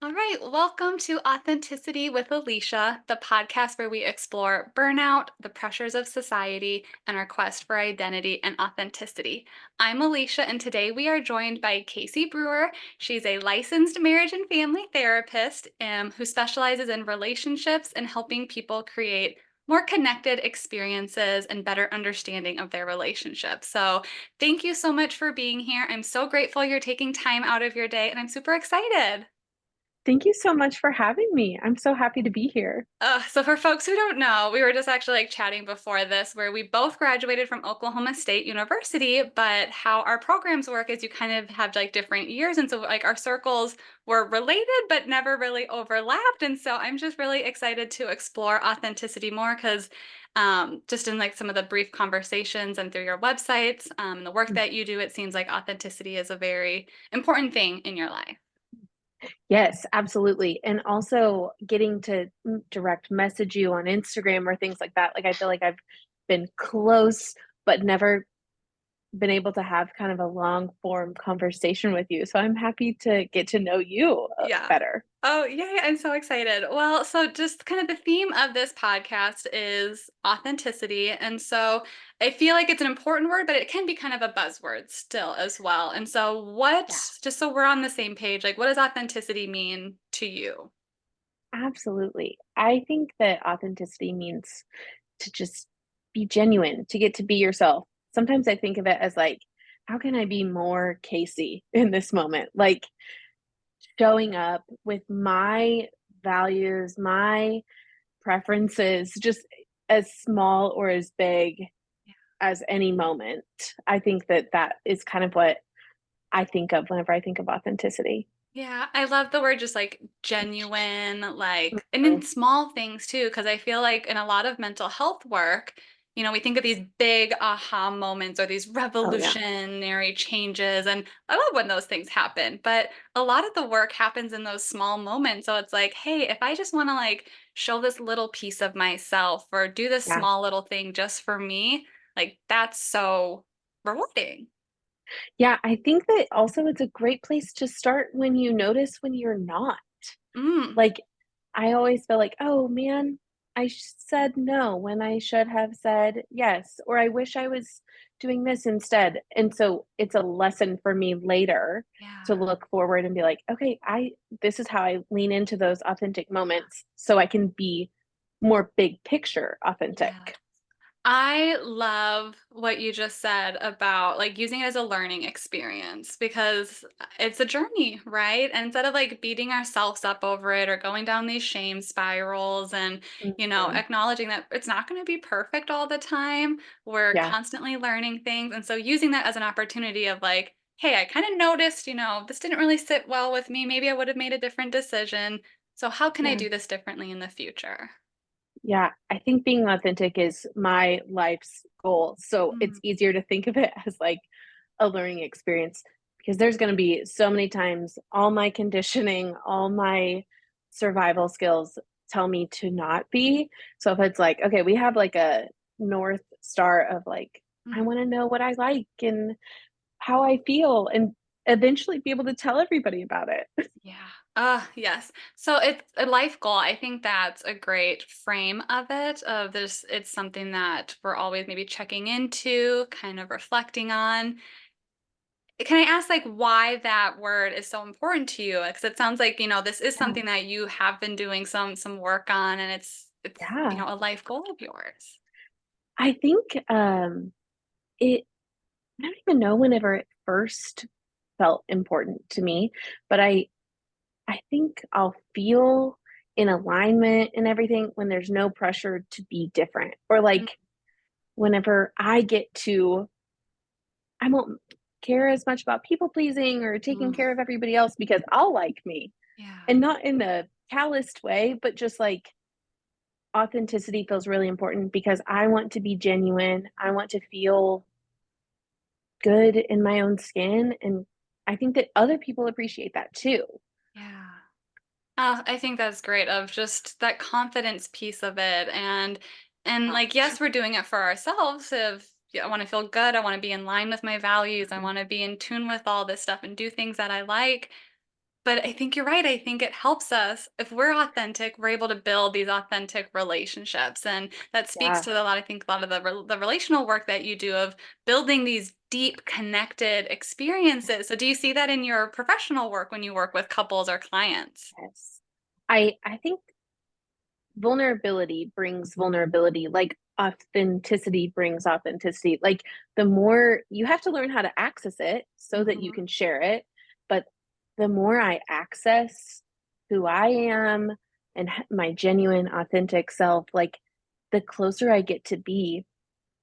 All right, welcome to Authenticity with Alicia, the podcast where we explore burnout, the pressures of society, and our quest for identity and authenticity. I'm Alicia, and today we are joined by Kacey Brewer. She's a licensed marriage and family therapist who specializes in relationships and helping people create more connected experiences and better understanding of their relationships. So, thank you so much for being here. I'm so grateful you're taking time out of your day, and I'm super excited. Thank you so much for having me. I'm so happy to be here. So for folks who don't know, we were just actually like chatting before this, where we both graduated from Oklahoma State University, but how our programs work is you kind of have like different years. And so like our circles were related, but never really overlapped. And so I'm just really excited to explore authenticity more because just in like some of the brief conversations and through your websites and the work Mm. that you do, it seems like authenticity is a very important thing in your life. Yes, absolutely. And also getting to direct message you on Instagram or things like that. Like, I feel like I've been close, but never been able to have kind of a long form conversation with you. So I'm happy to get to know you Yeah. better. Oh, yay. I'm so excited. Well, so just kind of the theme of this podcast is authenticity. And so I feel like it's an important word, but it can be kind of a buzzword still as well. And so, Yeah, just so we're on the same page, like what does authenticity mean to you? absolutely. I think that authenticity means to just be genuine, to get to be yourself. Sometimes I think of it as like, how can I be more Casey in this moment? Like, showing up with my values, my preferences, just as small or as big as any moment. I think that that is kind of what I think of whenever I think of authenticity. Yeah, I love the word just like genuine, like, and in Mhm. small things too, because I feel like in a lot of mental health work, we think of these big aha moments or these Oh, yeah. revolutionary changes. And I love when those things happen, but a lot of the work happens in those small moments. So it's like, hey, if I just want to like show this little piece of myself or do this Yeah. small little thing just for me, like that's so rewarding. Yeah. I think that also it's a great place to start when you notice when you're not. Mm, Like, I always feel like, "Oh, man, I said no when I should have said yes," or, "I wish I was doing this instead." And so it's a lesson for me later yeah. to look forward and be like, "Okay, I this is how I lean into those authentic moments so I can be more big picture Yeah. authentic." I love what you just said about like using it as a learning experience because it's a journey, right? And instead of like beating ourselves up over it or going down these shame spirals and, Mhm. acknowledging that it's not going to be perfect all the time, we're Yeah, constantly learning things. And so using that as an opportunity of like, hey, I kind of noticed, this didn't really sit well with me. Maybe I would have made a different decision. So how can I yeah. do this differently in the future? Yeah, I think being authentic is my life's goal, so it's Mm, easier to think of it as, like, a learning experience because there's gonna be so many times all my conditioning, all my survival skills tell me to not be. So if it's like, okay, we have, like, a North Star of, like, I mm. wanna know what I like and how I feel and eventually be able to tell everybody about it. Yeah. Yes. So it's a life goal. I think that's a great frame of it. Of this, it's something that we're always maybe checking into, kind of reflecting on. Can I ask like why that word is so important to you? Because it sounds like, this is Yeah, something that you have been doing some work on and it's yeah. a life goal of yours. I think, it I don't even know whenever it first felt important to me, but I think I'll feel in alignment and everything when there's no pressure to be different, or, Mm, like, whenever I won't care as much about people pleasing or taking mm, care of everybody else because I'll like me, yeah. and not in a calloused way, but just, like, authenticity feels really important because I want to be genuine, I want to feel good in my own skin, and I think that other people appreciate that too. Yeah. Oh, I think that's great of just that confidence piece of it and like yes, we're doing it for ourselves if yeah, I want to feel good, I want to be in line with my values, I Mhm. want to be in tune with all this stuff and do things that I like. But I think you're right. I think it helps us if we're authentic, we're able to build these authentic relationships. And that speaks Yeah. to a lot, I think, a lot of the relational work that you do of building these deep connected experiences. So do you see that in your professional work when you work with couples or clients? Yes. I think vulnerability brings vulnerability, like authenticity brings authenticity. Like the more you have to learn how to access it so that you Hmm. can share it, but the more I access who I am and my genuine authentic self, like the closer I get to be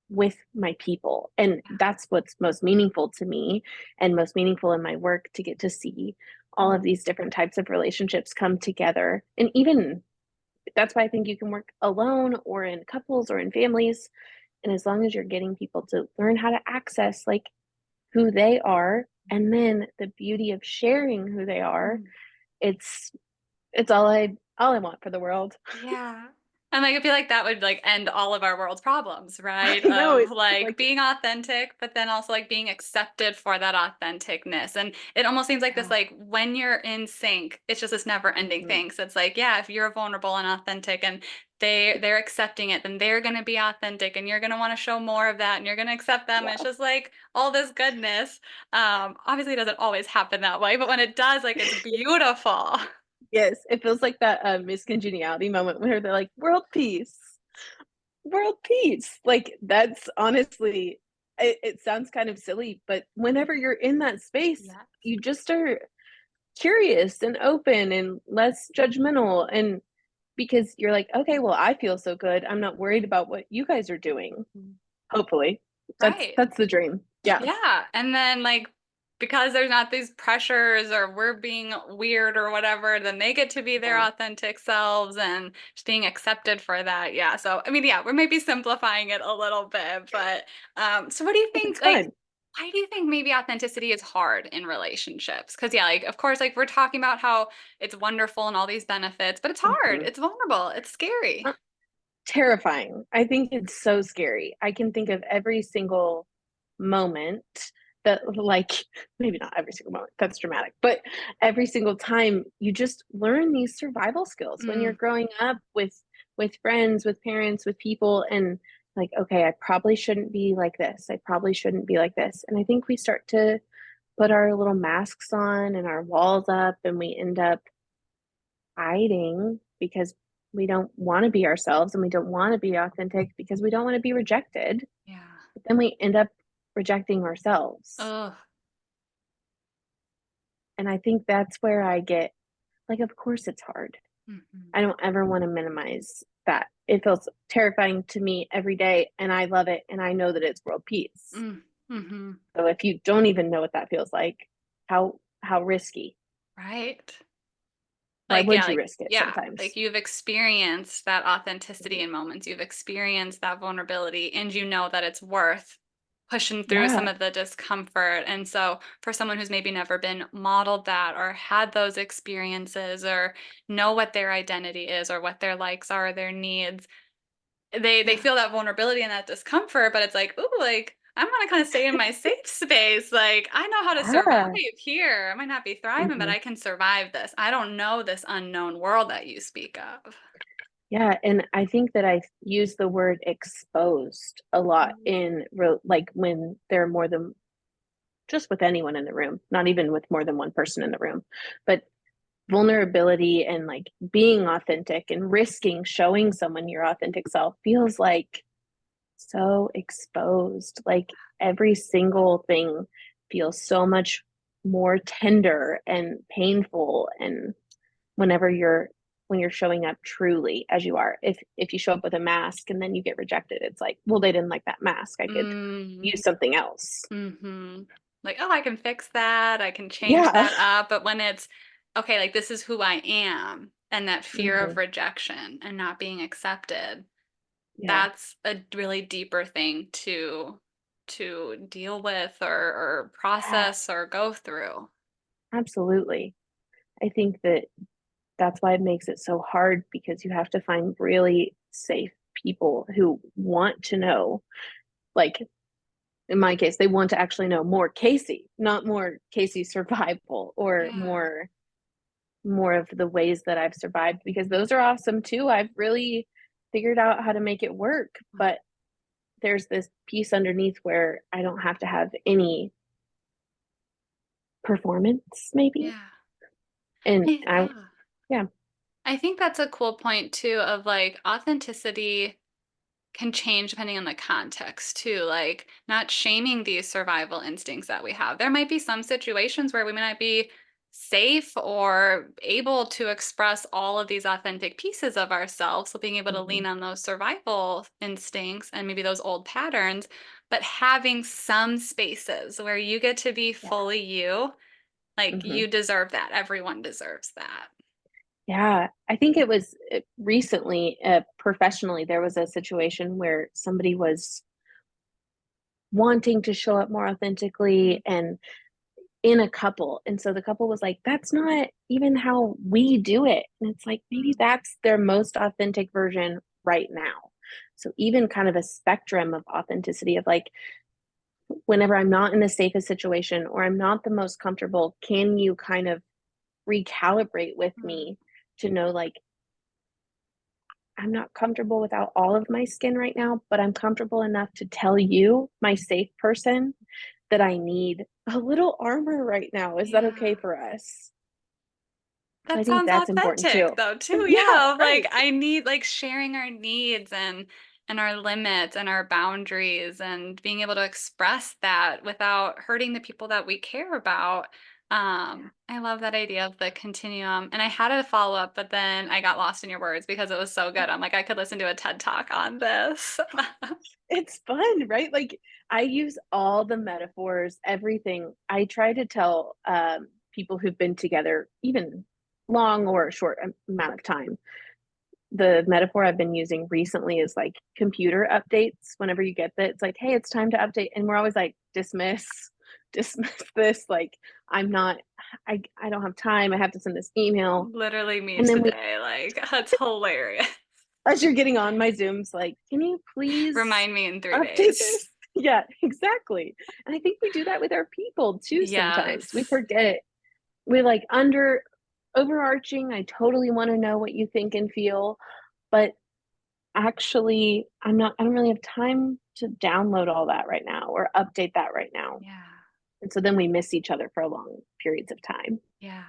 with my people. And that's what's most meaningful to me and most meaningful in my work, to get to see all of these different types of relationships come together. And even that's why I think you can work alone or in couples or in families. And as long as you're getting people to learn how to access like who they are, and then the beauty of sharing who they are, Mm. it's it's all I want for the world. Yeah. And like I feel like that would like end all of our world's problems, right? I know Of it's like like being authentic, but then also like being accepted for that authenticness. And it almost seems like this yeah. like when you're in sync, it's just this never-ending Mhm. thing. So it's like, yeah, if you're vulnerable and authentic and they're accepting it, then they're gonna be authentic and you're gonna want to show more of that and you're gonna accept them. And it's Yeah. just like all this goodness. Obviously it doesn't always happen that way, but when it does, like it's beautiful. Yes, it feels like that miscongeniality moment where they're like, world peace, world peace. Like that's honestly, it sounds kind of silly, but whenever you're in that space, Yeah. you just are curious and open and less judgmental. And because you're like, okay, well, I feel so good. I'm not worried about what you guys are doing. Hopefully. That's Right. that's the dream. Yeah. Yeah, and then, like, because there's not these pressures or we're being weird or whatever, then they get to be their Yeah. authentic selves and just being accepted for that. Yeah, so, I mean, yeah, we're maybe simplifying it a little bit, but, so what do you But think, it's like, fun. why do you think maybe authenticity is hard in relationships? Because yeah, like, of course, like, we're talking about how it's wonderful and all these benefits, but it's hard, Mhm. it's vulnerable, it's scary. Uh, Terrifying. I think it's so scary. I can think of every single moment that, like, maybe not every single moment, that's dramatic, but every single time you just learn these survival skills when you're Mm, growing up with friends, with parents, with people, and like, okay, I probably shouldn't be like this. I probably shouldn't be like this. And I think we start to put our little masks on and our walls up, and we end up hiding because we don't want to be ourselves and we don't want to be authentic because we don't want to be rejected. yeah. But then we end up rejecting ourselves. Ugh. And I think that's where I get like, of course it's hard. Mhm. I don't ever want to minimize that. It feels terrifying to me every day and I love it and I know that it's world peace. Mm, mhm. So if you don't even know what that feels like, how risky? Right? Why Like, would you risk it yeah, like sometimes? you've experienced that authenticity Mhm. in moments, you've experienced that vulnerability, and you know that it's worth pushing through some Yeah. of the discomfort. And so, for someone who's maybe never been modeled that or had those experiences or know what their identity is or what their likes are, their needs, they Yeah. feel that vulnerability and that discomfort, but it's like, "Ooh, like, I'm gonna kinda stay in my safe space, like, I know how to survive Yeah. here. I might not be thriving, but Mhm. I can survive this. I don't know this unknown world that you speak of." Yeah, and I think that I use the word exposed a lot Mm. in like when there are more than just with anyone in the room, not even with more than one person in the room, but vulnerability and like being authentic and risking showing someone your authentic self feels like so exposed. Like every single thing feels so much more tender and painful and whenever you're when you're showing up truly as you are. If you show up with a mask and then you get rejected, it's like, well, they didn't like that mask. I could Mm, use something else. mhm. Like, "Oh, I can fix that, I can change Yeah. that up," but when it's, "Okay, like, this is who I am," and that fear of Mhm. rejection and not being accepted, Yeah, that's a really deeper thing to deal with or yeah, process or go through. absolutely. I think that that's why it makes it so hard because you have to find really safe people who want to know, like in my case, they want to actually know more Casey, not more Casey survival or Yeah. more. more of the ways that I've survived because those are awesome too. I've really figured out how to make it work, but there's this piece underneath where I don't have to have any performance, maybe. Yeah. And I, Yeah. yeah. I think that's a cool point too of like authenticity can change depending on the context too, like not shaming these survival instincts that we have. There might be some situations where we might not be safe or able to express all of these authentic pieces of ourselves. So being able to Hmm. lean on those survival instincts and maybe those old patterns, but having some spaces where you get to be Yeah. fully you, like Hmm. you deserve that. Everyone deserves that. Yeah. I think it was recently, professionally, there was a situation where somebody was wanting to show up more authentically and in a couple. And so the couple was like, that's not even how we do it. And it's like, maybe Mhm. that's their most authentic version right now. So even kind of a spectrum of authenticity of like, whenever I'm not in the safest situation or I'm not the most comfortable, can you kind of recalibrate with Mhm. me to know like I'm not comfortable without all of my skin right now, but I'm comfortable enough to tell you, my safe person, that I need a little armor right now. Is that okay Yeah. for us? So I That think sounds that's important authentic too. though too. Yeah, Yeah, like right. I need like sharing our needs and our limits and our boundaries and being able to express that without hurting the people that we care about. I love that idea of the continuum. And I had a follow up, but then I got lost in your words because it was so good. I'm like, I could listen to a TED Talk on this. It's fun, right? Like I use all the metaphors, everything. I try to tell people who've been together, even long or short amount of time. The metaphor I've been using recently is like computer updates. Whenever you get that, it's like, hey, it's time to update. And we're always like, dismiss, dismiss this. Like, I'm not, I don't have time. I have to send this email. Literally me And then we, today. Like, that's hilarious. as you're getting on my Zooms, like, can you please Remind me in three update days. this? Yeah, exactly. And I think we do that with our people too sometimes. We Yes. forget. We like under overarching, I totally want to know what you think and feel, but actually I don't really have time to download all that right now or update that right now. Yeah. And so then we miss each other for long periods of time. Yeah.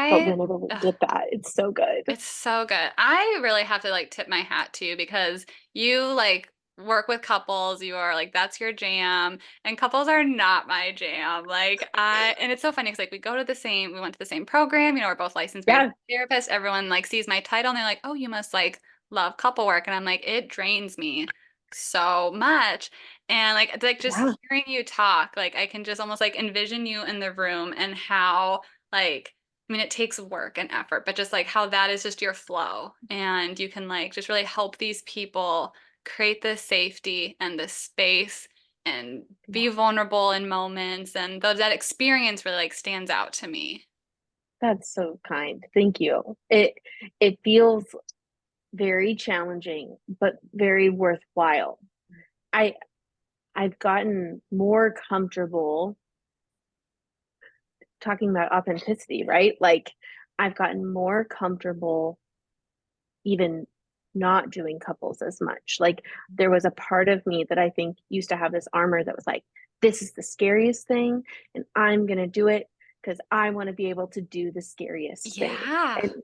But I whenever we ugh, get that, it's so good. it's so good. I really have to like tip my hat to you because you like work with couples, you are like that's your jam, and couples are not my jam. Like I and it's so funny because like we went to the same program, we're both licensed marriage Yeah. therapists. Everyone like sees my title and they're like, "Oh, you must like love couple work." And I'm like, "It drains me so much." And like just Yeah. hearing you talk, like I can just almost like envision you in the room and how like I mean, it takes work and effort, but just like how that is just your flow. And you can like just really help these people create this safety and this space and be Yeah. vulnerable in moments. And that experience really like stands out to me. That's so kind. Thank you. It feels very challenging, but very worthwhile. I I've gotten more comfortable talking about authenticity, right? Like I've gotten more comfortable even not doing couples as much. Like there was a part of me that I think used to have this armor that was like, this is the scariest thing, and I'm going to do it because I want to be able to do the scariest thing. Yeah. And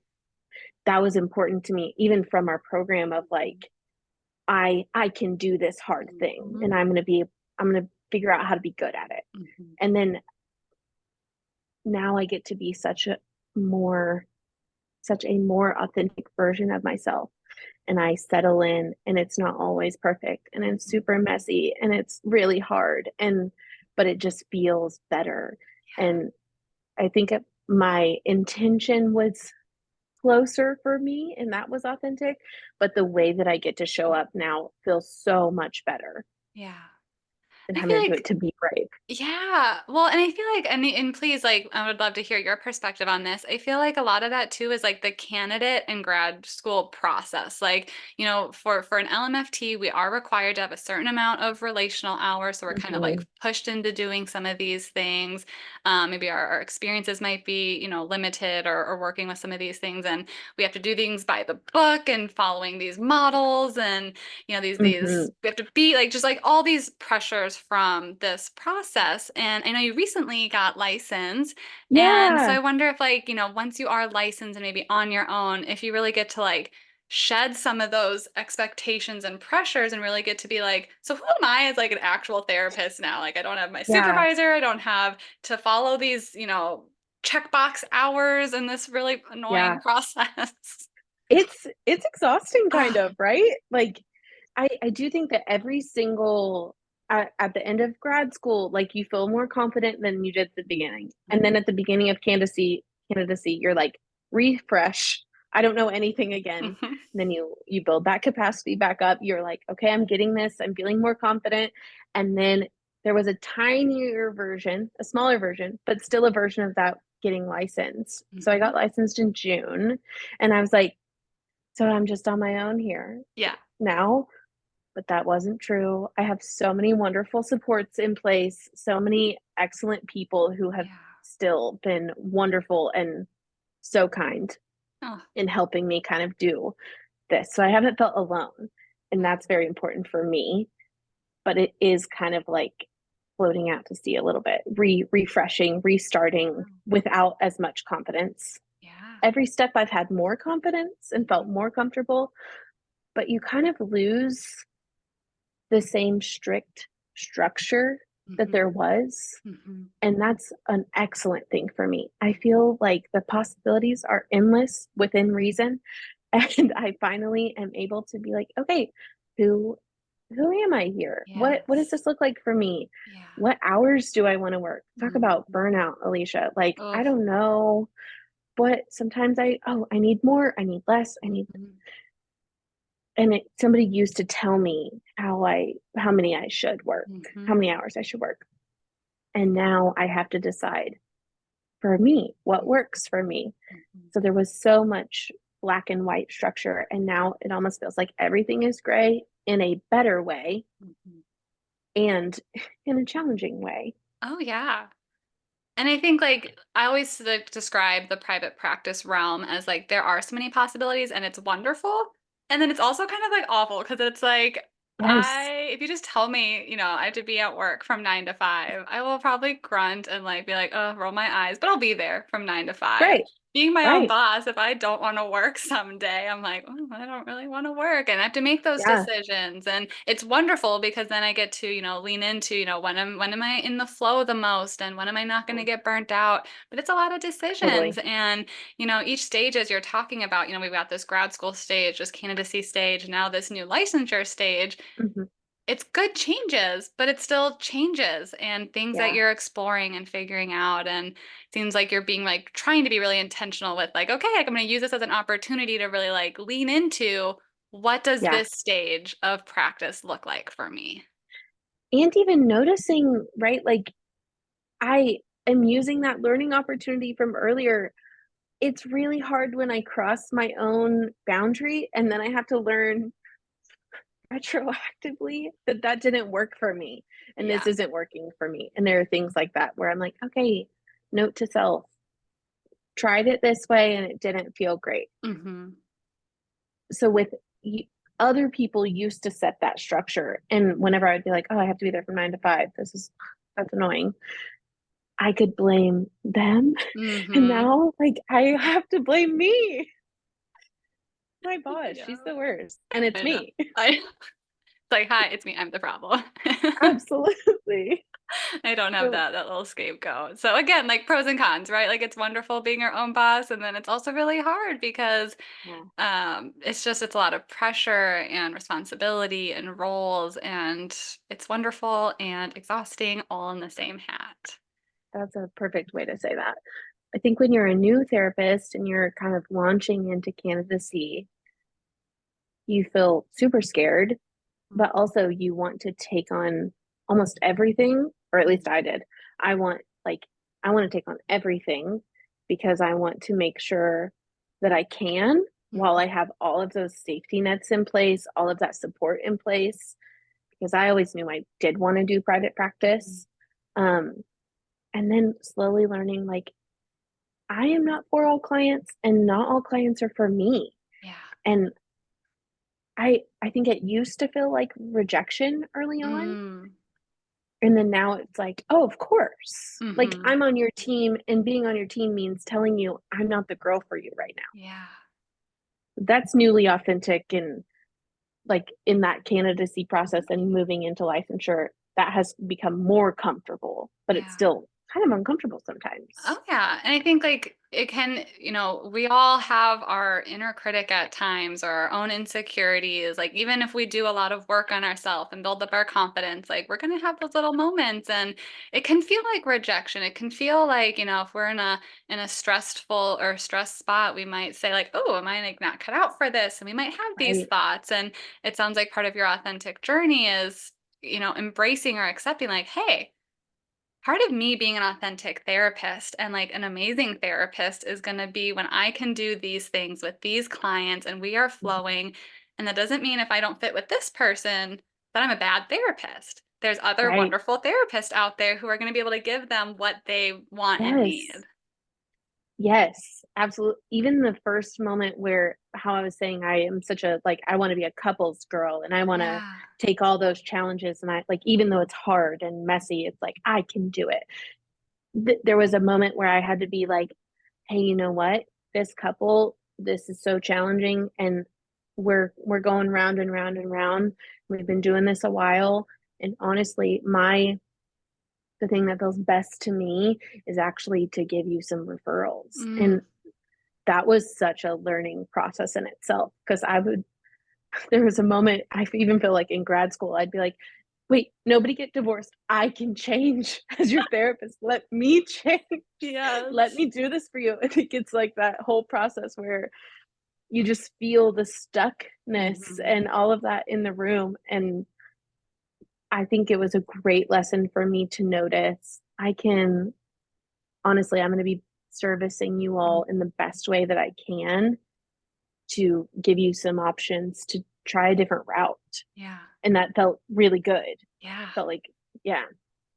that was important to me, even from our program of like, I can do this hard thing Mhm. and I'm going to figure out how to be good at it. Mhm. And then now I get to be more such a more authentic version of myself and I settle in and it's not always perfect and it's Mhm. super messy and it's really hard and but it just feels better. Yeah. And I think my intention was closer for me and that was authentic, but the way that I get to show up now feels so much better. Yeah. and I feel having to do it like to be brave. yeah. Well, and I feel like, and please, like, I would love to hear your perspective on this. I feel like a lot of that too is like the candidate and grad school process. Like, for an LMFT, we are required to have a certain amount of relational hours. So we're kind of like Mhm. pushed into doing some of these things. Maybe our experiences might be, limited or working with some of these things. And we have to do things by the book and following these models and these Mhm. we have to be like just like all these pressures from this process. And I know you recently got licensed, and so Yeah. I wonder if, like, once you are licensed and maybe on your own, if you really get to like shed some of those expectations and pressures and really get to be like, so who am I as like an actual therapist now? Like, I don't have my Yeah. supervisor, I don't have to follow these, checkbox hours in this really annoying Yeah. process. It's exhausting kind Ah, of, right? Like, I do think that every single at the end of grad school, like, you feel more confident than you did at the beginning. And then mhm, at the beginning of candidacy, you're like, refresh. I don't know anything again. mhm. And then you build that capacity back up. You're like, okay, I'm getting this. I'm feeling more confident. And then there was a tinier version, a smaller version, but still a version of that getting licensed. So I Mhm. got licensed in June, and I was like, so I'm just on my own here Yeah. now, but that wasn't true. I have so many wonderful supports in place, so many excellent people who have Yeah. still been wonderful and so kind Oh, in helping me kind of do this. So I haven't felt alone, and that's mhm. very important for me, but it is kind of like floating out to sea a little bit, refreshing, restarting Oh, without as much confidence. yeah. Every step I've had more confidence and felt Mhm. more comfortable, but you kind of lose the same strict structure that there Mhm. was. Mhm. And that's an excellent thing for me. I feel like the possibilities are endless within reason. And I finally am able to be like, okay, who who am I here? What does Yes. this look like for me? Yeah. What hours do I want to work? Talk about Mhm. burnout, Alicia. Like, I Oh. don't know. But sometimes I need more, I need less, I need, Mhm. and somebody used to tell me how many I should work, how Mhm. many hours I should work. And now I have to decide for me what works for me. Mhm. So there was so much black and white structure, and now it almost feels like everything is gray in a better way Mhm. and in a challenging way. Oh, yeah. And I think, like, I always like describe the private practice realm as like there are so many possibilities and it's wonderful. And then it's also kind of like awful because it's like Yes. if you just tell me, I have to be at work from 9 to 5, I will probably grunt and like be like, oh, roll my eyes, but I'll be there from 9 to 5. Right. Being my own Right. boss, if I don't want to work someday, I'm like, oh, I don't really want to work. And I have to make those Yeah. decisions. And it's wonderful because then I get to, lean into, when am I in the flow the most and when am I not going to get burnt out? But it's a lot of decisions. Totally. And, each stage as you're talking about, we've got this grad school stage, this candidacy stage, now this new licensure stage. Hmm. It's good changes, but it still changes and things that Yeah. you're exploring and figuring out. And it seems like you're being like trying to be really intentional with like, okay, like, I'm going to use this as an opportunity to really like lean into what does Yeah. this stage of practice look like for me? And even noticing, right? Like, I am using that learning opportunity from earlier. It's really hard when I cross my own boundary and then I have to learn retroactively that that didn't work for me and this Yeah. isn't working for me. And there are things like that where I'm like, okay, note to self, tried it this way and it didn't feel great. Hmm. So with other people used to set that structure, and whenever I'd be like, oh, I have to be there from 9 to 5, that's annoying. I could blame them, and Hmm. now like I have to blame me. My boss, she's Yeah. the worst, and it's I know. me. It's like, hi, it's me. I'm the problem. Absolutely. I don't have So that little scapegoat. So again, like pros and cons, right? Like it's wonderful being your own boss, and then it's also really hard because yeah, it's a lot of pressure and responsibility and roles, and it's wonderful and exhausting all in the same hat. that's a perfect way to say that. I think when you're a new therapist and you're kind of launching into candidacy, you feel super scared, but also you want to take on almost everything, or at least I did. I want like I want to take on everything because I want to make sure that I can while Mhm. I have all of those safety nets in place, all of that support in place, because I always knew I did want to do private Mhm. practice. Um, and then slowly learning like I am not for all clients and not all clients are for me. Yeah. And I think it used to feel like rejection early on. Mm. And then now it's like, oh, of course. Like Mhm. I'm on your team, and being on your team means telling you I'm not the girl for you right now. Yeah. That's newly authentic and like in that candidacy process and moving into licensure, that has become more comfortable, but it's Yeah. still kind of uncomfortable sometimes. Oh yeah. And I think like it can, we all have our inner critic at times or our own insecurities. Like even if we do a lot of work on ourselves and build up our confidence, like we're going to have those little moments and it can feel like rejection. It can feel like, if we're in a stressful or stress spot, we might say like, "Oh, am I like not cut out for this?" And we might have these Right. thoughts and it sounds like part of your authentic journey is, embracing or accepting like, "Hey, part of me being an authentic therapist and like an amazing therapist is going to be when I can do these things with these clients and we are Mhm. flowing. And that doesn't mean if I don't fit with this person that I'm a bad therapist. There's other Right. wonderful therapists out there who are going to be able to give them what they want and need." Yes. Yes, absolutely. Even the first moment where how I was saying I am such a like I want to be a couples girl and I want to Yeah. take all those challenges and I like even though it's hard and messy, it's like I can do it. There was a moment where I had to be like, "Hey, you know what? This couple, this is so challenging and we're going round and round and round. We've been doing this a while and honestly, my the thing that feels best to me is actually to give you some referrals." Mm. And that was such a learning process in itself because I would there was a moment I even feel like in grad school, I'd be like, wait, nobody get divorced. I can change as your therapist. Let me change. Let Yes. me do this for you. I think it's like that whole process where you just feel the stuckness Hmm. and all of that in the room. And I think it was a great lesson for me to notice. I can honestly, I'm going to be servicing you all in the best way that I can to give you some options to try a different route. Yeah. And that felt really good. Yeah. Felt like, yeah.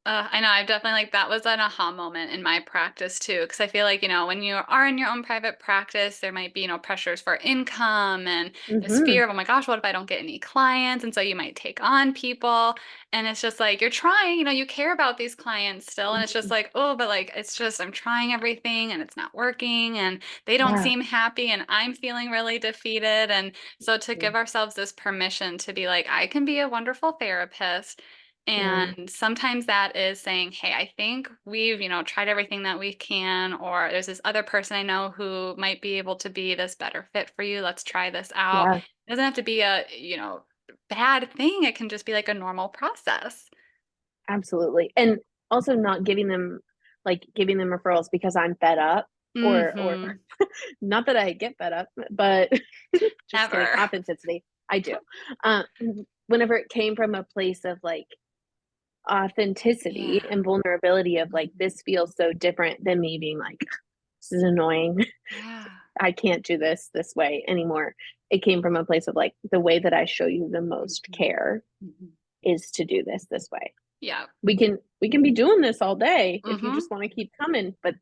I know. I've definitely like that was an aha moment in my practice too. Cause I feel like, when you are in your own private practice, there might be, pressures for income and this Hmm. fear of, oh my gosh, what if I don't get any clients? And so you might take on people. And it's just like you're trying, you care about these clients still. And it's just like, oh, but like it's just I'm trying everything and it's not working and they don't Yeah. seem happy and I'm feeling really defeated. And so to give ourselves this permission to be like, I can be a wonderful therapist Yeah. and sometimes that is saying, "Hey, I think we've, tried everything that we can, or there's this other person I know who might be able to be this better fit for you. Let's try this out." Yeah. It doesn't have to be a, bad thing. It can just be like a normal process. Absolutely. And also not giving them giving them referrals because I'm fed up or Mhm. not that I get fed up, but just kidding. Ever. Authenticity. I do. Um, whenever it came from a place of like authenticity Yeah. and vulnerability of like Mhm. this feels so different than me being like this is annoying. Yeah. I can't do this way anymore. It came from a place of like the way that I show you the most Mhm. care Mhm. is to do this way. Yeah. We can be doing this all day if you Mhm. just want to keep coming, but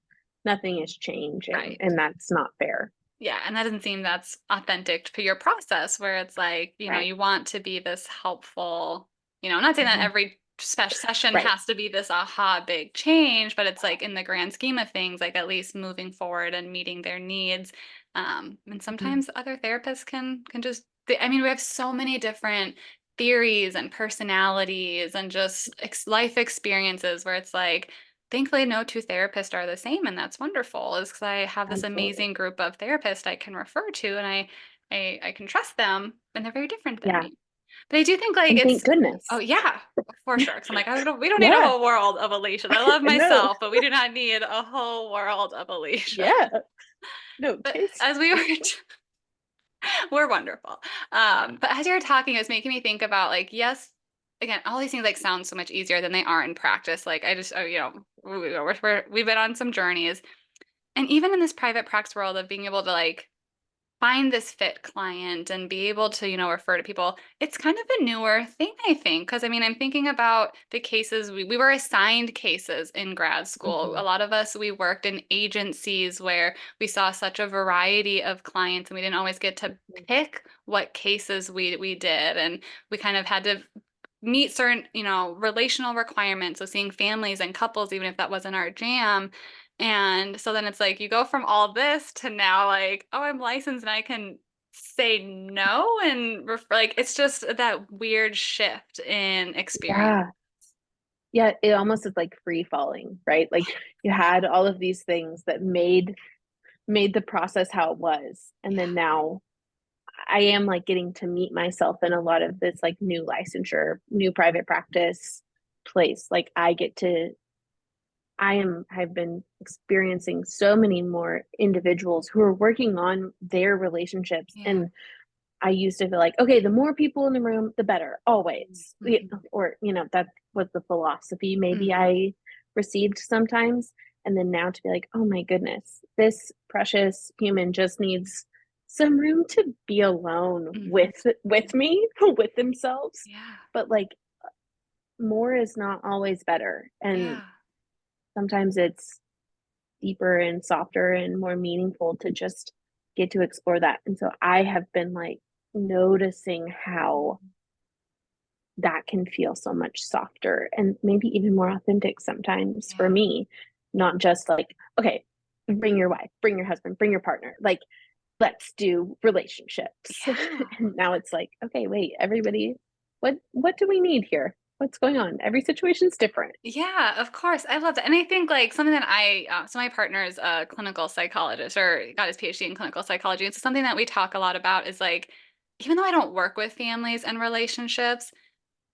nothing is changing Right. and that's not fair. Yeah, and that doesn't seem that's authentic to your process where it's like, Right. you want to be this helpful, I'm not saying that Mhm. every session Right. has to be this aha big change, but it's like in the grand scheme of things, like at least moving forward and meeting their needs. And Mhm. sometimes other therapists can just, I mean, we have so many different theories and personalities and just life experiences where it's like, thankfully, no two therapists are the same, and that's wonderful. Is because I have this Absolutely. amazing group of therapists I can refer to, and I can trust them, and they're very different than Yeah. me. But I do think like And thank it's oh goodness. yeah, for sure. Because I'm like we don't need a Yeah. whole world of Alicia's. I love No. myself, but we do not need a whole world of Alicia. Yeah. No, But taste as we were, taste. we're wonderful. But as you were talking, it was making me think about like yes. again, all these things like sound so much easier than they are in practice. Like I just, we've been on some journeys, and even in this private practice world of being able to like find this fit client and be able to, refer to people, it's kind of a newer thing, I think. Because I mean, I'm thinking about the cases we were assigned cases in grad school. A Mhm, lot of us, we worked in agencies where we saw such a variety of clients and we didn't always get to mhm, pick what cases we did. And we kind of had to meet certain, relational requirements. So seeing families and couples, even if that wasn't our jam. And so then it's like you go from all this to now like, oh, I'm licensed and I can say no and like it's just that weird shift in experience. yeah. Yeah, it almost is like free falling, right? Like you had all of these things that made the process how it was. And Yeah. then now I am like getting to meet myself in a lot of this like new licensure, new private practice place. Like I've been experiencing so many more individuals who are working on their relationships. Yeah. And I used to feel like, okay, the more people in the room, the better, always. Mhm. Or, that was the philosophy maybe Mhm. I received sometimes. And then now to be like, oh my goodness, this precious human just needs some room to be alone Mhm. with me, with themselves. Yeah. But like more is not always better. And Yeah. sometimes it's deeper and softer and more meaningful to just get to explore that. And so I have been like noticing how that can feel so much softer and maybe even more authentic sometimes for Yeah. me, not just like, okay, bring your wife, bring your husband, bring your partner. Like, let's do relationships. Yeah. And now it's like, okay, wait, everybody, what do we need here? What's going on? Every situation's different. Yeah, of course. I love that. And I think like something that so my partner is a clinical psychologist or got his PhD in clinical psychology. And so something that we talk a lot about is like, even though I don't work with families and relationships,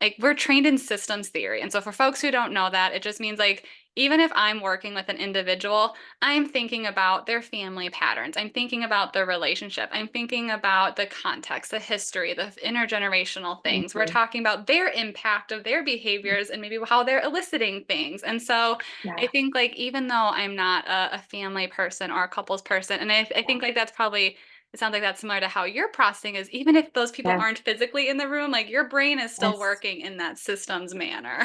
like we're trained in systems theory. And so for folks who don't know that, it just means like even if I'm working with an individual, I'm thinking about their family patterns. I'm thinking about their relationship. I'm thinking about the context, the history, the intergenerational things. We're Mhm. talking about their impact of their behaviors and maybe how they're eliciting things. And so I Yeah, think like even though I'm not a family person or a couples person, and I think like that's probably it sounds like that's similar to how you're processing is even if those people yeah, aren't physically in the room, like your brain is still yes. working in that systems manner.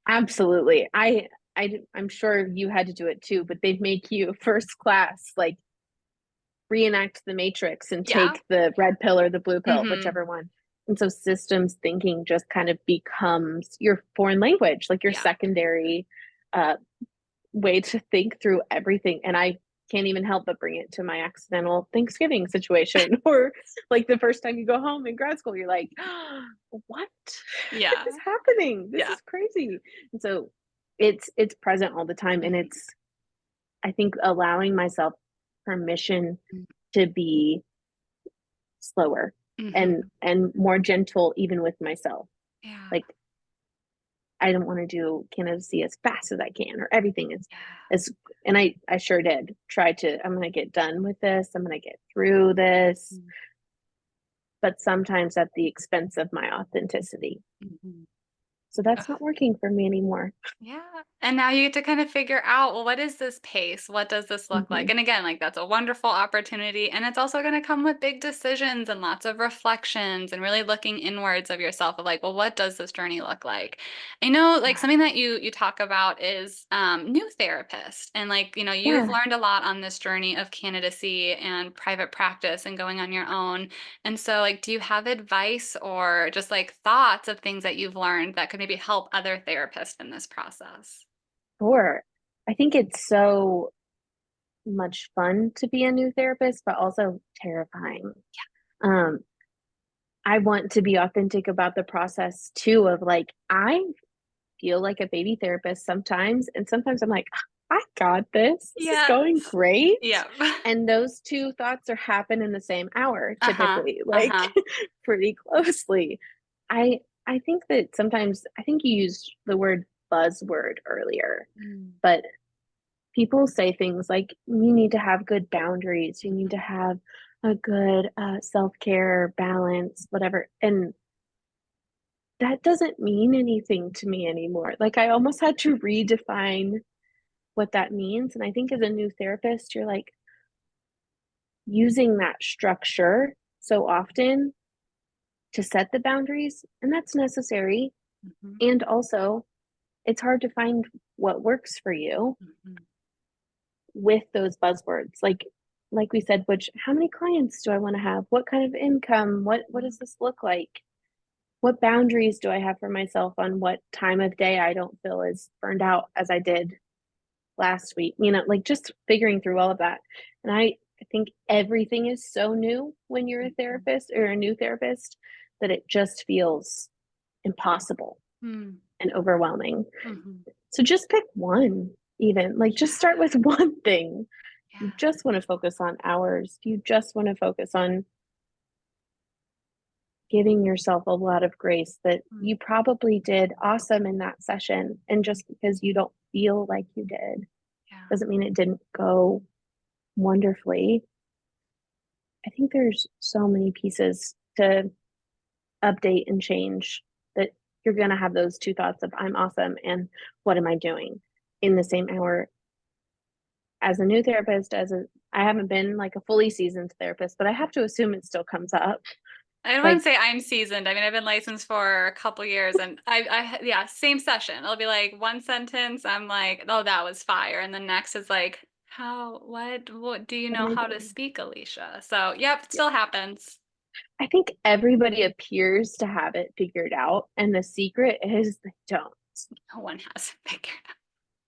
Absolutely. I'm sure you had to do it too, but they'd make you first class, like reenact the Matrix and Yeah. take the red pill or the blue pill, Mhm. whichever one. And so systems thinking just kind of becomes your foreign language, like your Yeah. secondary uh, way to think through everything. And I can't even help but bring it to my accidental Thanksgiving situation, or like the first time you go home in grad school, you're like, what Yeah. is happening? This Yeah. is crazy. And so it's present all the time. And Mhm. it's I think allowing myself permission Mm. to be slower Mhm. and more gentle even with myself. Yeah. Like I don't want to do candidacy as fast as I can or everything is Yeah. as and I sure did try to I'm gonna get done with this, I'm gonna get through this, Mm. but sometimes at the expense of my authenticity. Mhm. So that's not working for me anymore. Yeah. And now you get to kind of figure out, well, what is this pace? What does this look like? Mhm. And again, like that's a wonderful opportunity. And it's also going to come with big decisions and lots of reflections and really looking inwards of yourself of like, well, what does this journey look like? I know like Yeah. something that you talk about is new therapists. And like, you've Yeah. learned a lot on this journey of candidacy and private practice and going on your own. And so, like, do you have advice or just like thoughts of things that you've learned that could maybe help other therapists in this process? Sure. I think it's so much fun to be a new therapist, but also terrifying. Um, I want to be authentic about the process too of like I feel like a baby therapist sometimes and sometimes I'm like I got this. This is going Yes. great. Yeah. And those two thoughts are happen in the same hour Uh-huh. typically, like Uh-huh. pretty closely. I think that sometimes I think you used the word buzzword earlier, Mm. but people say things like you need to have good boundaries, you need to have a good self-care balance, whatever. And that doesn't mean anything to me anymore. Like I almost had to redefine what that means. And I think as a new therapist, you're like using that structure so often to set the boundaries, and that's necessary. Mhm, And also, it's hard to find what works for you mhm, with those buzzwords. Like we said, which how many clients do I want to have? What kind of income? What mhm, does this look like? What boundaries do I have for myself on what time of day I don't feel as burned out as I did last week? Like just figuring through all of that. And I think everything is so new when you're a mhm, therapist or a new therapist that it just feels impossible mm, and overwhelming. mhm. So just pick one, even like Yeah, just start with one thing. You yeah. just want to focus on hours. You just want to focus on giving yourself a lot of grace that Mm, you probably did awesome in that session. And just because you don't feel like you did yeah. doesn't mean it didn't go wonderfully. I think there's so many pieces to update and change that you're going to have those two thoughts of I'm awesome and what am I doing in the same hour. As a new therapist, as a I haven't been like a fully seasoned therapist, but I have to assume it still comes up. I wouldn't Like, say I'm seasoned. I mean, I've been licensed for a couple years and yeah, same session. It'll be like one sentence. I'm like, oh, that was fire. And the next is like, what do you what am know I how to doing? speak, Alicia? So, yep, it Yeah. still happens. I think everybody appears to have it figured out, and the secret is they don't. No one has it figured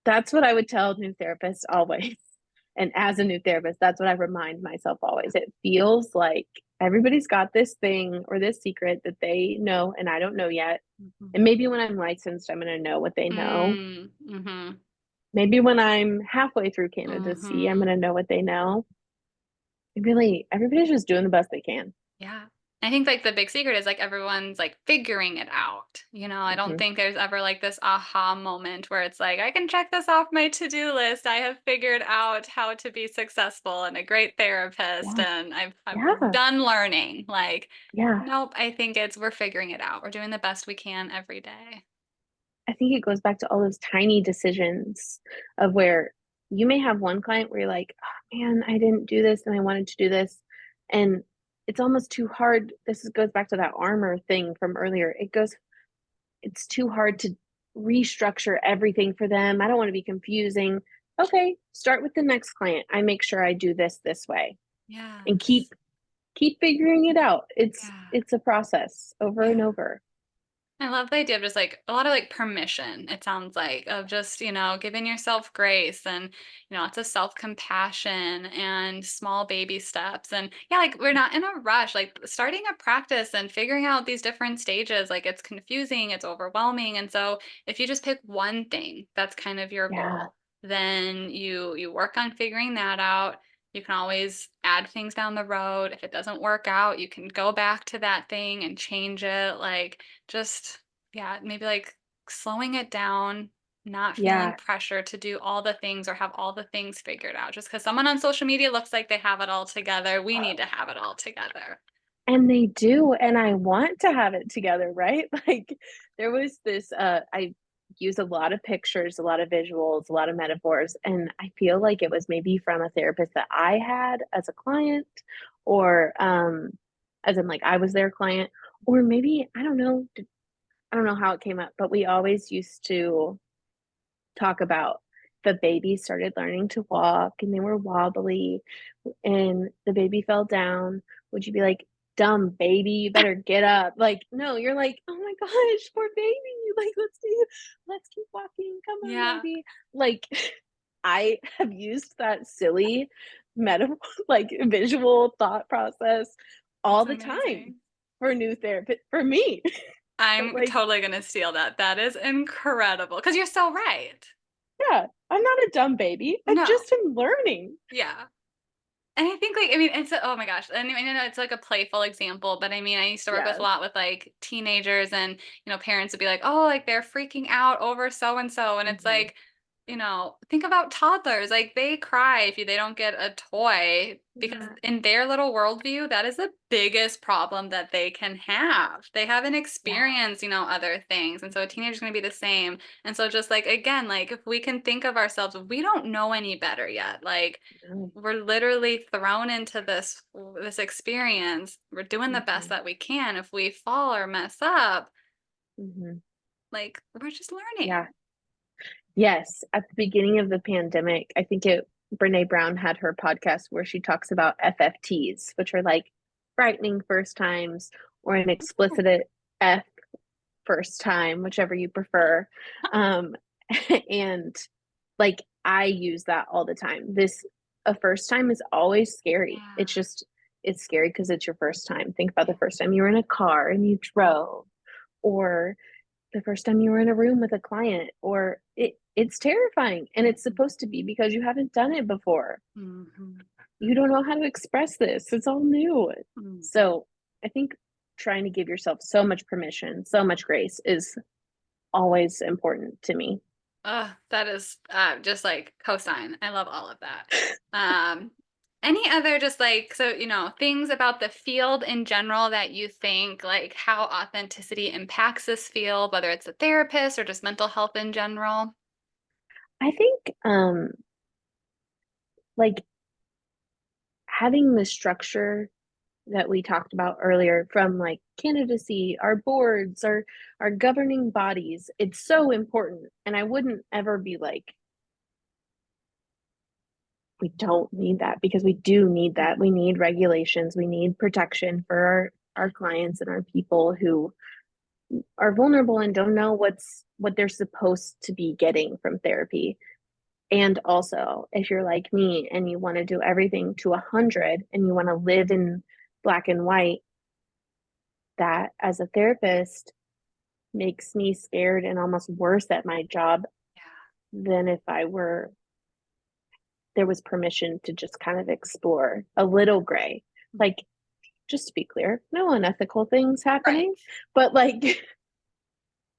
That's what I would tell new therapists always. And as a new therapist, that's what I remind myself always. It feels like everybody's got this thing or this secret that they know and I don't know yet. out. Mhm. And maybe when I'm licensed, I'm going to know what they know. Mhm. Maybe when I'm halfway through candidacy, I'm going Mhm. to know what they know. Really, everybody's just doing the best they can. Yeah. I think like the big secret is like everyone's like figuring it out. I don't Mhm. think there's ever like this aha moment where it's like, I can check this off my to-do list. I have figured out how to be successful and a great therapist Yeah. and I'm Yeah. done learning. Like, Yeah. nope, I think it's we're figuring it out. We're doing the best we can every day. I think it goes back to all those tiny decisions of where you may have one client where you're like, oh, man, I didn't do this and I wanted to do this. And it's almost too hard. Goes back to that armor thing from earlier. It's too hard to restructure everything for them. I don't want to be confusing. Okay, start with the next client. I make sure I do this way and Yes. keep figuring it out. Yeah. It's a process over and Yeah. over. I love the idea of just like a lot of like permission, it sounds like, of just, giving yourself grace and, lots of self compassion and small baby steps. And yeah, like we're not in a rush. Like starting a practice and figuring out these different stages, like it's confusing, it's overwhelming. And so if you just pick one thing that's kind of your Yeah. goal, then you work on figuring that out. You can always add things down the road. If it doesn't work out, you can go back to that thing and change it. Like, just yeah, maybe, like, slowing it down, not feeling Yeah. pressure to do all the things or have all the things figured out. Just because someone on social media looks like they have it all together, we need to have it all together. And they do, and I want to have it together, right? Like, there was this, I use a lot of pictures, a lot of visuals, a lot of metaphors, and I feel like it was maybe from a therapist that I had as a client or, as in, like, I was their client, or maybe I don't know how it came up, but we always used to talk about the baby started learning to walk and they were wobbly and the baby fell down, would you be like, "Dumb baby, you better get up"? Like, no, you're like, "Oh my gosh, poor baby, like, let's keep walking, come on, Yeah, baby." Like, I have used that silly metaphor, like, visual thought process all that's the time amazing. for new therapy for me. But, I'm like, totally gonna steal that. That is incredible because 'cause you're so right. yeah, I'm not a dumb baby, I No. just am learning. Yeah. And I think, like, I mean, it's oh my gosh, and I know it's like a playful example, but I mean, I used to work with a Yes. lot with like teenagers, and parents would be like, "Oh, like they're freaking out over so and so," and it's Mhm. like, think about toddlers. Like they cry if they don't get a toy because Yeah, in their little worldview, that is the biggest problem that they can have. They haven't yeah, experienced, other things. And so a teenager's going to be the same. And so just like, again, like if we can think of ourselves, we don't know any better yet. Like no. we're literally thrown into this experience. We're doing the best Mhm, that we can. If we fall or mess up, mhm. like we're just Yeah. learning. Yes, at the beginning of the pandemic, I think it Brene Brown had her podcast where she talks about FFTs, which are like frightening first times or an explicit F first time, whichever you prefer. Um, and like I use that all the time. A first time is always scary. Yeah. It's scary because it's your first time. Think about Yeah. the first time you were in a car and you drove, or the first time you were in a room with a client, or it's terrifying, and it's Mhm. supposed to be because you haven't done it before. Mhm. You don't know how to express this. It's all new. Mhm. So, I think trying to give yourself so much permission, so much grace is always important to me. That is just like cosign. I love all of that. Um, any other just like so things about the field in general that you think like how authenticity impacts this field, whether it's a therapist or just mental health in general? I think like having the structure that we talked about earlier from like candidacy, our boards, our governing bodies, it's so important. And I wouldn't ever be like, we don't need that, because we do need that. We need regulations, we need protection for our clients and our people who are vulnerable and don't know what they're supposed to be getting from therapy. And also, if you're like me and you want to do everything to 100 and you want to live in black and white, that as a therapist makes me scared and almost worse at my job Yeah. than if I were there was permission to just kind of explore a little gray. Like, just to be clear, no unethical things Right. happening, but like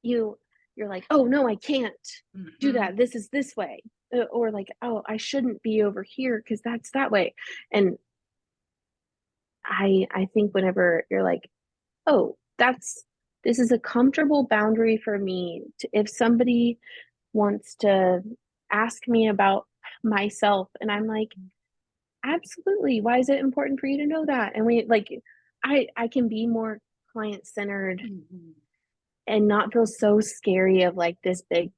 you you're like, "Oh no, I can't do Mhm. that. This is this way." Or like, "Oh, I shouldn't be over here because that's that way." And I think whenever you're like, "Oh, that's this is a comfortable boundary for me to, if somebody wants to ask me about myself," and I'm like, absolutely. Why is it important for you to know that? And we like I can be more client centered Mhm. and not feel so scary of like this big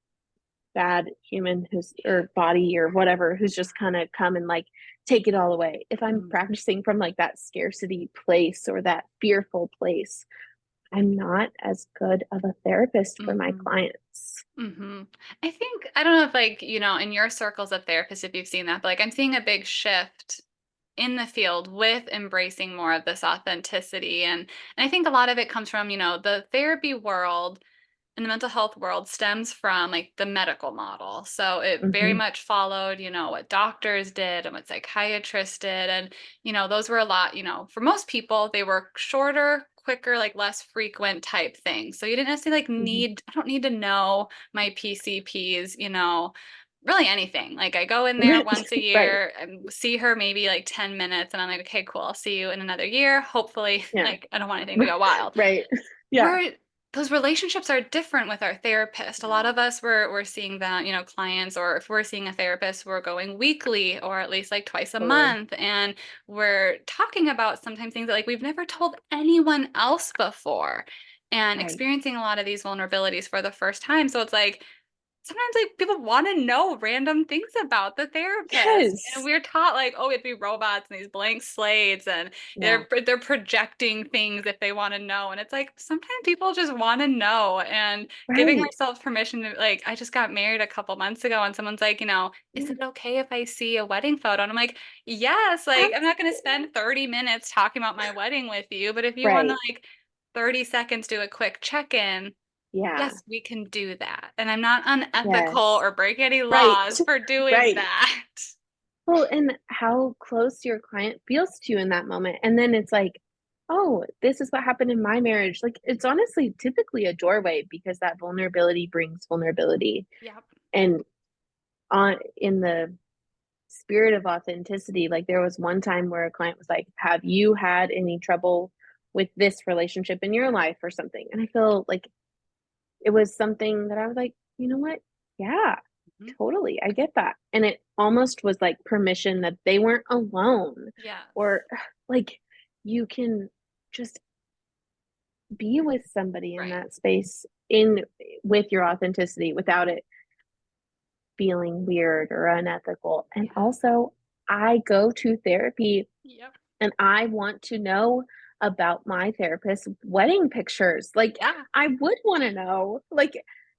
bad human who's or body or whatever who's just kind of come and like take it all away. If I'm Mhm. practicing from like that scarcity place or that fearful place, I'm not as good of a therapist for my Mhm. clients. Mhm. I think I don't know if like, in your circles of therapists if you've seen that, but like I'm seeing a big shift in the field with embracing more of this authenticity and I think a lot of it comes from, the therapy world and the mental health world stems from like the medical model. So it very Hmm. much followed, what doctors did and what psychiatrists did. And, those were a lot, for most people, they were shorter, quicker, like less frequent type things. So you didn't necessarily like Hmm. I don't need to know my PCPs, really anything. Like I go in there once a Right. year and see her maybe like 10 minutes and I'm like, okay, cool. I'll see you in another year. Hopefully, Yeah. like I don't want anything to go wild. Right. Yeah. We're those relationships are different with our therapist. A lot of us we're seeing that, clients, or if we're seeing a therapist, we're going weekly or at least like twice a Totally. month. And we're talking about sometimes things that like we've never told anyone else before and Right. experiencing a lot of these vulnerabilities for the first time. So it's like sometimes like people want to know random things about the therapist and Yes. we're taught like oh it'd be robots and these blank slates and Yeah. they're projecting things if they want to know and it's like sometimes people just want to know and giving Right. ourselves permission to like I just got married a couple months ago and someone's like is Yeah. it okay if I see a wedding photo and I'm like yes like I'm not going to Absolutely. spend 30 minutes talking about my wedding with you but if you want to Right. like 30 seconds do a quick check-in. Yeah. Yes, we can do that, and I'm not unethical Yes. or break any Right. laws for doing Right. that. Well, and how close your client feels to you in that moment. And then it's like, oh, this is what happened in my marriage. Like, it's honestly typically a doorway because that vulnerability brings vulnerability. Yep. And on in the spirit of authenticity, like there was one time where a client was like, have you had any trouble with this relationship in your life or something? And I feel like it was something that I was like, you know what? Yeah, Mhm. totally. I get that. And it almost was like permission that they weren't alone, Yes. or like you can just be with somebody in Right. that space in with your authenticity without it feeling weird or unethical. And Yeah. also, I go to therapy Yep. and I want to know about my therapist's wedding pictures. Like, Yeah. I would want to know. Like,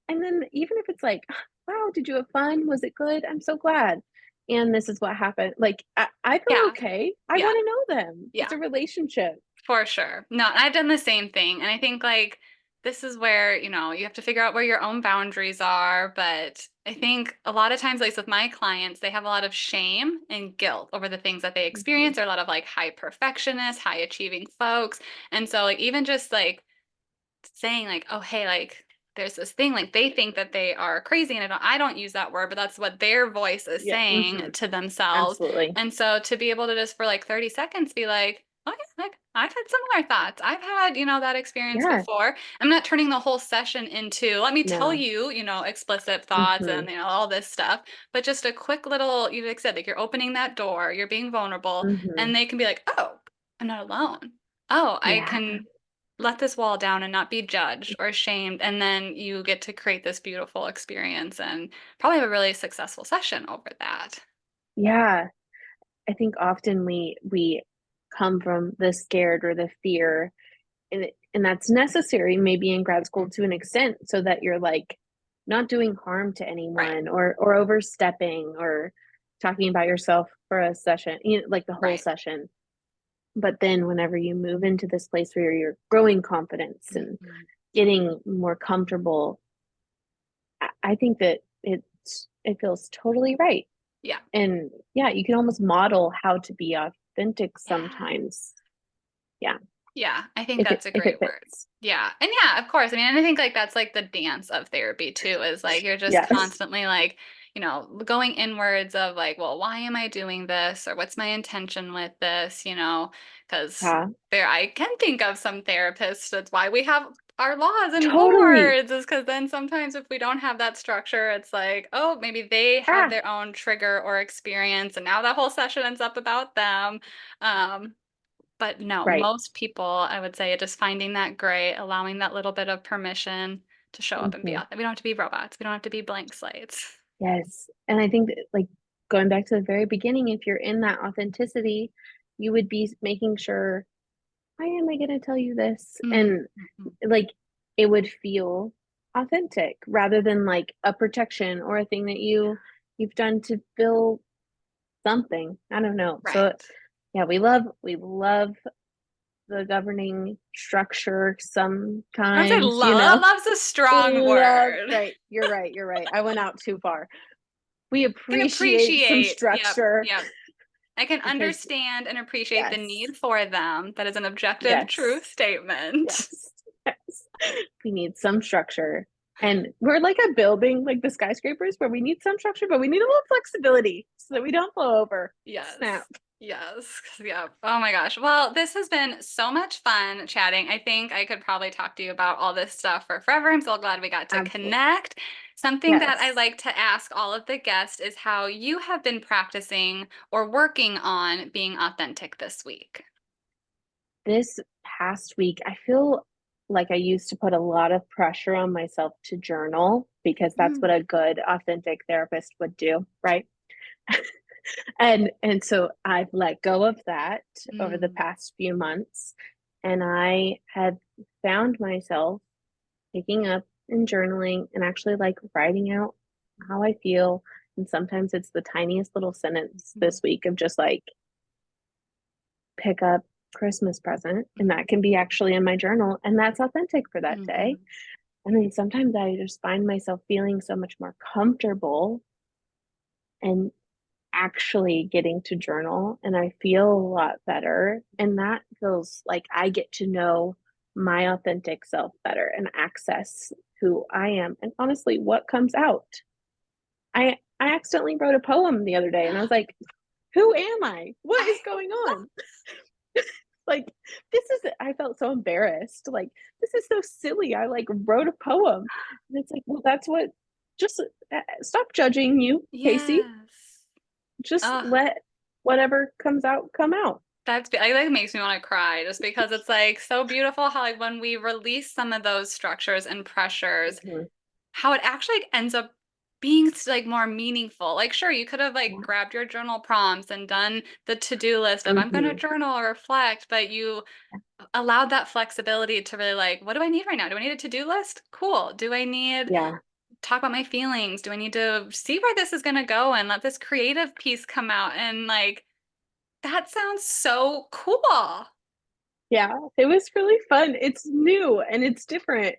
and then even if it's like, wow, did you have fun? Was it good? I'm so glad. And this is what happened. Like, I feel Yeah. okay. I Yeah. want to know them. It's Yeah. a relationship. For sure. No, I've done the same thing. And I think like this is where, you have to figure out where your own boundaries are. But I think a lot of times, like with my clients, they have a lot of shame and guilt over the things that they experience. Mhm. They're a lot of like high perfectionists, high achieving folks. And so like even just like saying like, oh, hey, like there's this thing, like they think that they are crazy. And I don't use that word, but that's what their voice is Yeah. saying to themselves. Absolutely. And so to be able to just for like 30 seconds be like, oh yeah, like I've had similar thoughts. I've had, that experience Yeah. before. I'm not turning the whole session into, let me tell No. you, explicit thoughts Hmm. and, all this stuff, but just a quick little, like I said, like you're opening that door, you're being vulnerable, Hmm. and they can be like, oh, I'm not alone. Oh, I Yeah. can let this wall down and not be judged or shamed. And then you get to create this beautiful experience and probably have a really successful session over that. Yeah. I think often we come from the scared or the fear, and that's necessary maybe in grad school to an extent so that you're like not doing harm to Right. anyone or overstepping or talking about yourself for a session, like the whole Right. session. But then whenever you move into this place where you're growing confidence and Mhm. getting more comfortable, I think that it feels totally right. Yeah. And yeah, you can almost model how to be authentic Yeah. sometimes. Yeah, Yeah, I think that's a if it great word. fits. Yeah. And yeah, of course. I mean, and I think like that's like the dance of therapy too, is like you're just Yes. constantly like, going inwards of like, well, why am I doing this? Or what's my intention with this? Because Yeah, there I can think of some therapists. That's why we have our laws and totally. boards, is because then sometimes if we don't have that structure, it's like, oh, maybe they have Ah, their own trigger or experience, and now that whole session ends up about them. Um, but no, right. most people, I would say, just finding that gray, allowing that little bit of permission to show up and be Hmm. out there. We don't have to be robots. We don't have to be blank slates. Yes. And I think that, like, going back to the very beginning, if you're in that authenticity, you would be making sure, why am I going to tell you this? Mm, And mhm. like, it would feel authentic rather than like a protection or a thing that you've done to feel something. I don't know. So Right. yeah, we love the governing structure I said sometimes, love. Love's a We strong love, word. right. You're right. You're right. I went out too far. We Can appreciate some appreciate. Yep. structure Yep. I can because understand and appreciate the yes, need for them. That is an objective yes, truth statement. yes, yes. We need some structure. And we're like a building, like the skyscrapers, where we need some structure, but we need a little flexibility so that we don't blow over. Snap. Yes. Yes. Yeah. Oh my gosh. Well, this has been so much fun chatting. I think I could probably talk to you about all this stuff for forever. I'm so glad we got to Absolutely. connect. Something that I Yes. like to ask all of the guests is how you have been practicing or working on being authentic this week. This past week, I feel like I used to put a lot of pressure on myself to journal because that's what Mm, a good, authentic therapist would do, right? And so I've let go of that over the mm, past few months, and I have found myself picking up and journaling and actually like writing out how I feel. And sometimes it's the tiniest little sentence mm, this week of just like pick up Christmas present, and mm, that can be actually in my journal, and that's authentic for that day. mhm, I mean, sometimes I just find myself feeling so much more comfortable and actually getting to journal, and I feel a lot better. And that feels like I get to know my authentic self better and access who I am and honestly what comes out. I accidentally wrote a poem the other day and I was like, who am I? What I is going on? Like, this is, I felt so embarrassed. Like, this is so silly. I like wrote a poem. And it's like, well, that's what, just stop judging you, Casey. yes. Just Oh, let whatever comes out come out. I like makes me want to cry just because it's like so beautiful how like when we release some of those structures and pressures, Mhm. how it actually ends up being like more meaningful. Like sure, you could have like Yeah. grabbed your journal prompts and done the to-do list of I'm going to Mhm. journal or reflect, but you allowed that flexibility to really like, what do I need right now? Do I need a to-do list? Cool. Do I need Yeah. talk about my feelings? Do I need to see where this is going to go and let this creative piece come out? And like, that sounds so cool. Yeah. It was really fun. It's new and it's different.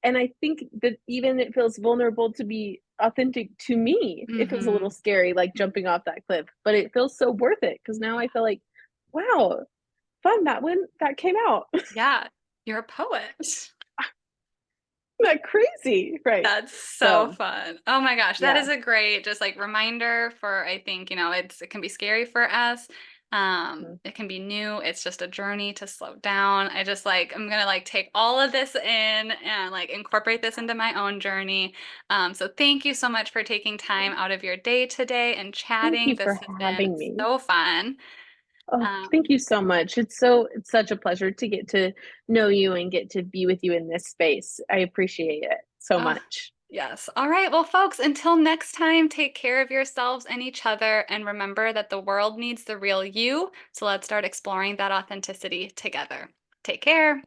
And I think that even it feels vulnerable to be authentic to me. It feels a little Hmm. scary, like jumping off that cliff, but it feels so worth it because now I feel like, wow, fun. That one that came out. Yeah, you're a poet. Not crazy. Right. That's so So, fun. Oh my gosh, that yeah. is a great just like reminder for I think, it can be scary for us. Mhm. It can be new. It's just a journey to slow down. I just like I'm gonna like take all of this in and like incorporate this into my own journey. So thank you so much for taking time out of your day today and Thank chatting. you This for has been having me. so fun. Oh, Um, thank you so much. It's such a pleasure to get to know you and get to be with you in this space. I appreciate it so oh, much. yes. All right. Well, folks, until next time, take care of yourselves and each other, and remember that the world needs the real you. So let's start exploring that authenticity together. Take care.